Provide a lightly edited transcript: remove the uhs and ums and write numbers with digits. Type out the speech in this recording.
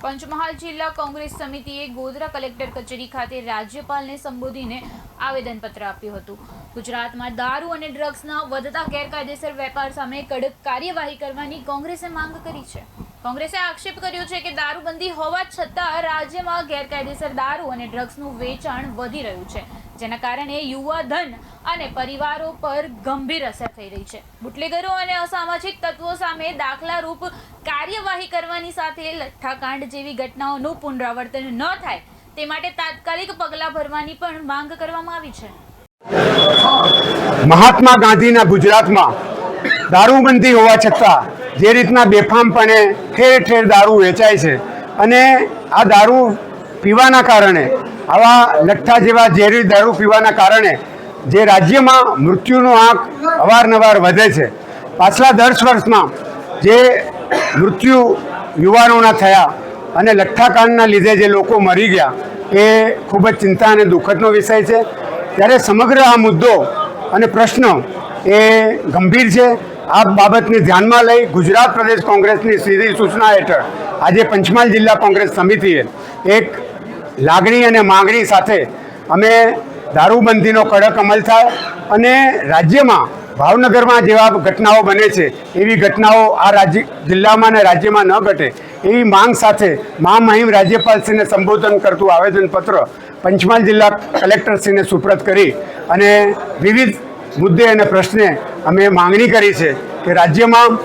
પંચમહાલ જિલ્લા કોંગ્રેસ સમિતિએ ગોધરા કલેક્ટર કચેરી ખાતે રાજ્યપાલને સંબોધીને આવેદનપત્ર આપ્યું હતું। ગુજરાતમાં દારૂ અને ડ્રગ્સના વધતા ગેરકાયદેસર વેપાર સામે કડક કાર્યવાહી કરવાની કોંગ્રેસે માંગ કરી છે। કોંગ્રેસે આક્ષેપ કર્યો છે કે દારૂબંધી હોવા છતાં રાજ્યમાં ગેરકાયદેસર દારૂ અને ડ્રગ્સનું વેચાણ વધી રહ્યું છે, જેના કારણે યુવા ધન અને પરિવારો પર ગંભીર અસર થઈ રહી છે। બુટલેગરો અને અસામાજિક તત્વો સામે દાખલારૂપ કાર્યવાહી કરવાની સાથે લઠ્ઠાકાંડ જેવી ઘટનાઓનું પુનરાવર્તન ન થાય તે માટે તાત્કાલિક પગલાં ભરવાની પણ માંગ કરવામાં આવી છે। મહાત્મા ગાંધીના ગુજરાતમાં દારૂબંધી હોવા છતાં જે રીતના બેફામપણે ઠેર ઠેર દારૂ વેચાય છે અને આ દારૂ પીવાના કારણે આવા લઠ્ઠા જેવા ઝેરી દારૂ પીવાના કારણે જે રાજ્યમાં મૃત્યુનો આંક અવારનવાર વધે છે। પાછલા 10 વર્ષમાં જે મૃત્યુ યુવાનોના થયા અને લઠ્ઠાકાંડના લીધે જે લોકો મરી ગયા એ ખૂબ જ ચિંતા અને દુઃખદનો વિષય છે। ત્યારે સમગ્ર આ મુદ્દો અને પ્રશ્ન એ ગંભીર છે। આ બાબતને ધ્યાનમાં લઈ ગુજરાત પ્રદેશ કોંગ્રેસની સીધી સૂચના હેઠળ આજે પંચમહાલ જિલ્લા કોંગ્રેસ સમિતિએ એક લાગણી અને માંગણી સાથે અમે દારૂબંધીનો કડક અમલ થાય અને રાજ્યમાં ભાવનગરમાં જેવા ઘટનાઓ બને છે એવી ઘટનાઓ આ જિલ્લામાં અને રાજ્યમાં ન ઘટે એવી માંગ સાથે મહામહિમ રાજ્યપાલશ્રીને સંબોધન કરતું આવેદનપત્ર પંચમહાલ જિલ્લા કલેક્ટરશ્રીને સુપ્રત કરી અને વિવિધ મુદ્દે અને પ્રશ્ને અમે માંગણી કરી છે કે રાજ્યમાં